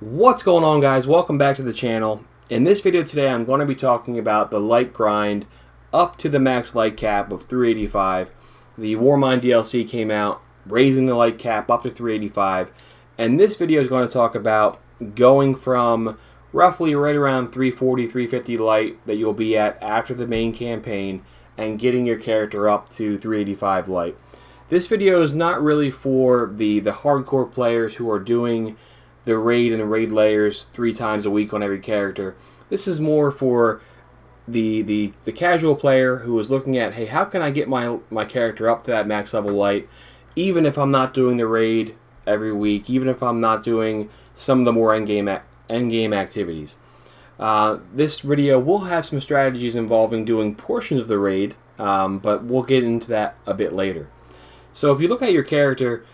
What's going on, guys? Welcome back to the channel. In this video today I'm going to be talking about the light grind up to the max light cap of 385. The Warmind DLC came out raising the light cap up to 385, and this video is going to talk about going from roughly right around 340 350 light that you'll be at after the main campaign and getting your character up to 385 light. This video is not really for the hardcore players who are doing the raid and the raid layers 3 times a week on every character. This is more for the casual player who is looking at, hey, how can I get my character up to that max level light, even if I'm not doing the raid every week, even if I'm not doing some of the more endgame activities. This video will have some strategies involving doing portions of the raid, but we'll get into that a bit later. So if you look at your character,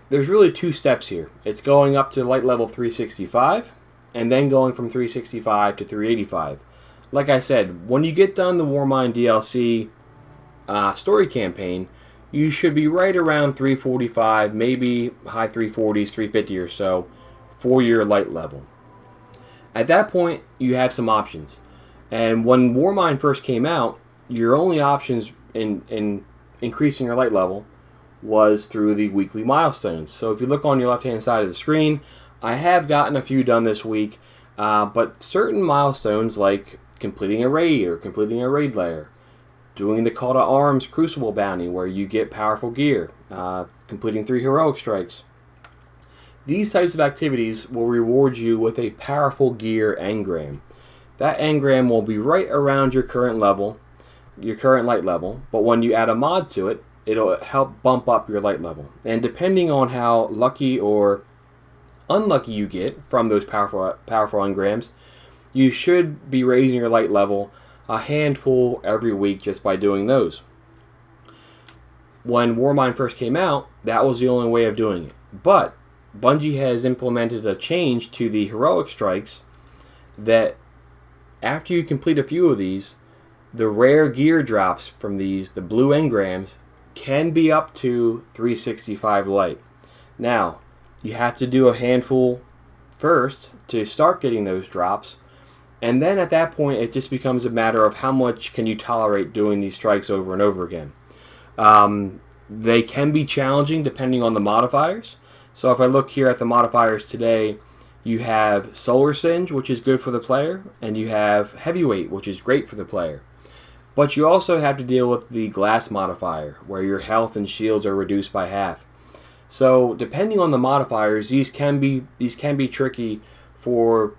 there's really 2 steps here. It's going up to light level 365 and then going from 365 to 385. Like I said, when you get done the Warmind DLC story campaign, you should be right around 345, maybe high 340s, 350 or so for your light level. At that point, you have some options. And when Warmind first came out, your only options in increasing your light level was through the weekly milestones. So if you look on your left hand side of the screen, I have gotten a few done this week, but certain milestones like completing a raid or completing a raid layer, doing the Call to Arms Crucible bounty where you get powerful gear, completing 3 heroic strikes. These types of activities will reward you with a powerful gear engram. That engram will be right around your current level, your current light level, but when you add a mod to it, it'll help bump up your light level. And depending on how lucky or unlucky you get from those powerful engrams, you should be raising your light level a handful every week just by doing those. When Warmind first came out, that was the only way of doing it. But Bungie has implemented a change to the heroic strikes that after you complete a few of these, the rare gear drops from these, the blue engrams, can be up to 365 light. Now, you have to do a handful first to start getting those drops, and then at that point it just becomes a matter of how much can you tolerate doing these strikes over and over again. They can be challenging depending on the modifiers. So if I look here at the modifiers today, you have Solar Singe, which is good for the player, and you have Heavyweight, which is great for the player. But you also have to deal with the glass modifier, where your health and shields are reduced by half. So depending on the modifiers, these can be tricky for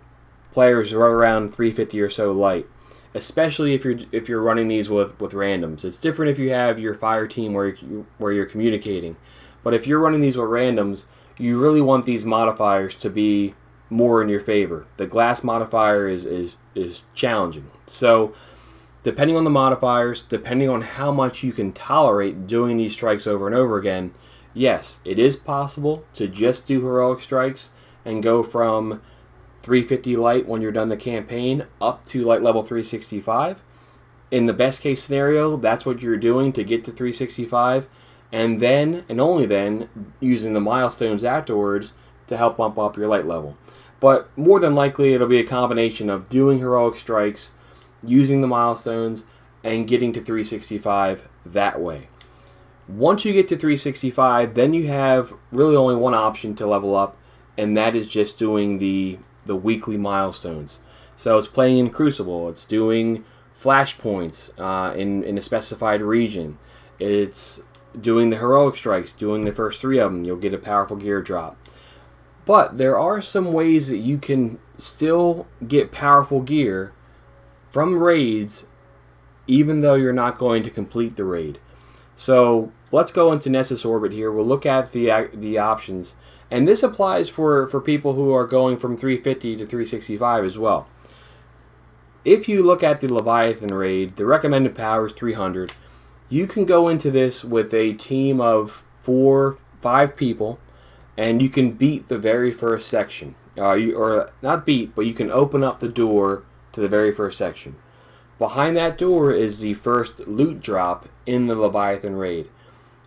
players right around 350 or so light, especially if you're running these with randoms. It's different if you have your fire team where you're communicating, but if you're running these with randoms, you really want these modifiers to be more in your favor. The glass modifier is challenging. So depending on the modifiers, depending on how much you can tolerate doing these strikes over and over again, yes, it is possible to just do heroic strikes and go from 350 light when you're done the campaign up to light level 365. In the best case scenario, that's what you're doing to get to 365, and then, and only then, using the milestones afterwards to help bump up your light level. But more than likely, it'll be a combination of doing heroic strikes, using the milestones, and getting to 365 that way. Once you get to 365, then you have really only one option to level up, and that is just doing the weekly milestones. So it's playing in Crucible, it's doing flashpoints in a specified region, it's doing the heroic strikes, doing the first 3 of them, you'll get a powerful gear drop. But there are some ways that you can still get powerful gear from raids, even though you're not going to complete the raid. So let's go into Nessus Orbit here. We'll look at the options, and this applies for people who are going from 350 to 365 as well. If you look at the Leviathan Raid, the recommended power is 300. You can go into this with a team of 4-5 people, and you can beat the very first section. Or not beat, but you can open up the door to the very first section. Behind that door is the first loot drop in the Leviathan Raid.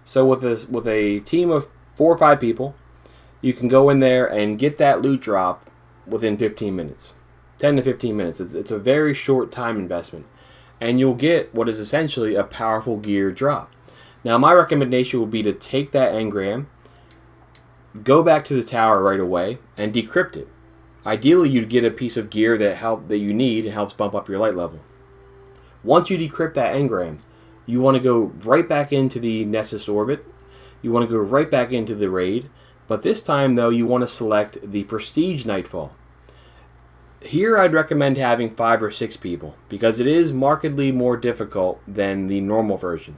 So with a team of 4 or 5 people, you can go in there and get that loot drop within 15 minutes. 10 to 15 minutes. It's a very short time investment. And you'll get what is essentially a powerful gear drop. Now, my recommendation would be to take that engram, go back to the tower right away, and decrypt it. Ideally, you'd get a piece of gear that you need and helps bump up your light level. Once you decrypt that engram, you want to go right back into the Nessus orbit. You want to go right back into the raid. But this time, though, you want to select the Prestige Nightfall. Here, I'd recommend having 5 or 6 people, because it is markedly more difficult than the normal version.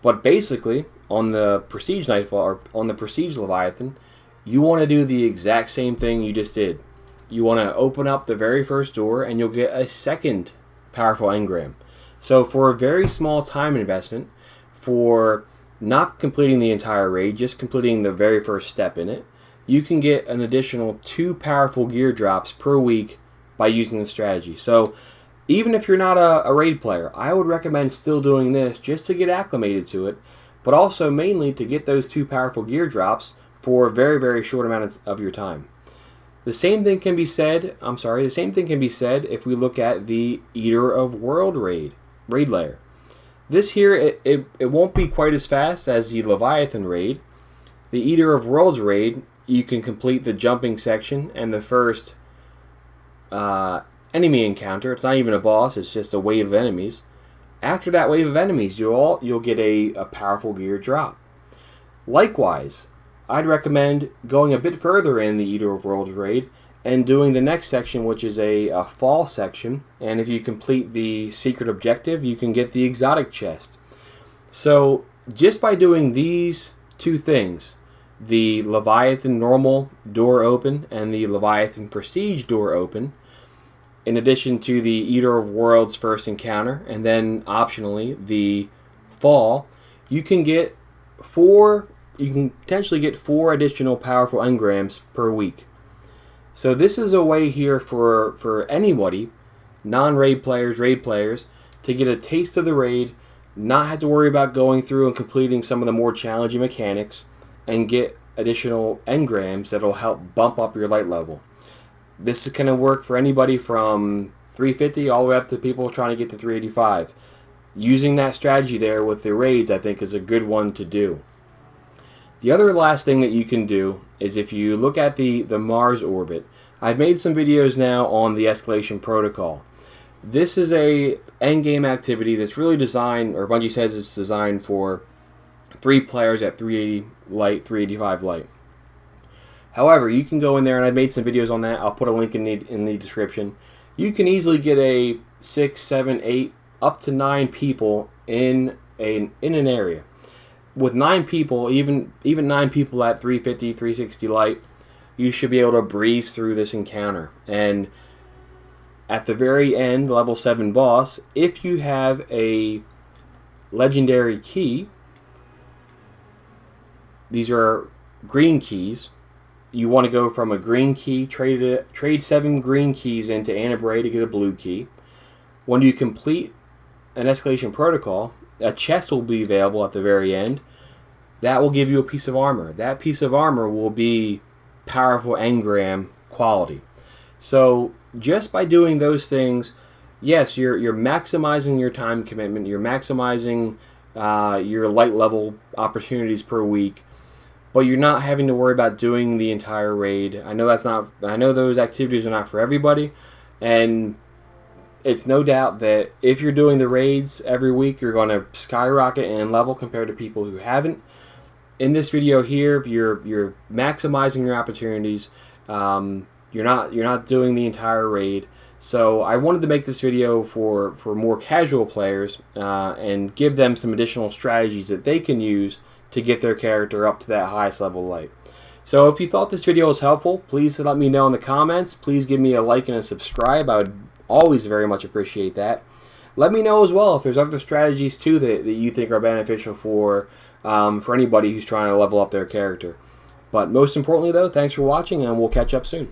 But basically, on the Prestige Nightfall, or on the Prestige Leviathan, you want to do the exact same thing you just did. You want to open up the very first door, and you'll get a second powerful engram. So for a very small time investment, for not completing the entire raid, just completing the very first step in it, you can get an additional 2 powerful gear drops per week by using the strategy. So even if you're not a raid player, I would recommend still doing this just to get acclimated to it, but also mainly to get those 2 powerful gear drops for a very, very short amount of your time. The same thing can be said if we look at the Eater of World raid layer. This here, it won't be quite as fast as the Leviathan raid. The Eater of Worlds raid, you can complete the jumping section and the first enemy encounter. It's not even a boss, it's just a wave of enemies. After that wave of enemies, you'll get a powerful gear drop. Likewise, I'd recommend going a bit further in the Eater of Worlds raid and doing the next section, which is a fall section. And if you complete the secret objective, you can get the exotic chest. So just by doing these 2 things, the Leviathan normal door open and the Leviathan Prestige door open, in addition to the Eater of Worlds first encounter, and then optionally the fall, you can potentially get 4 additional powerful engrams per week. So this is a way here for anybody, non-raid players, raid players, to get a taste of the raid, not have to worry about going through and completing some of the more challenging mechanics, and get additional engrams that will help bump up your light level. This is going to work for anybody from 350 all the way up to people trying to get to 385. Using that strategy there with the raids, I think, is a good one to do. The other last thing that you can do is if you look at the Mars orbit. I've made some videos now on the escalation protocol. This is a endgame activity that's really designed, or Bungie says it's designed for 3 players at 380 light, 385 light. However, you can go in there, and I've made some videos on that. I'll put a link in the description. You can easily get a 6, 7, 8, up to 9 people in an area. With 9 people, even 9 people at 350, 360 light, you should be able to breeze through this encounter. And at the very end, level 7 boss, if you have a legendary key, these are green keys. You want to go from a green key, trade 7 green keys into Anabray to get a blue key. When you complete an escalation protocol, a chest will be available at the very end. That will give you a piece of armor. That piece of armor will be powerful engram quality. So just by doing those things, yes, you're maximizing your time commitment. You're maximizing your light level opportunities per week. But you're not having to worry about doing the entire raid. I know those activities are not for everybody, and it's no doubt that if you're doing the raids every week, you're going to skyrocket in level compared to people who haven't. In this video here, you're maximizing your opportunities. You're not doing the entire raid. So I wanted to make this video for more casual players and give them some additional strategies that they can use to get their character up to that highest level light. So if you thought this video was helpful, please let me know in the comments. Please give me a like and a subscribe. I would always very much appreciate that. Let me know as well if there's other strategies too that you think are beneficial for anybody who's trying to level up their character. But most importantly though, thanks for watching, and we'll catch up soon.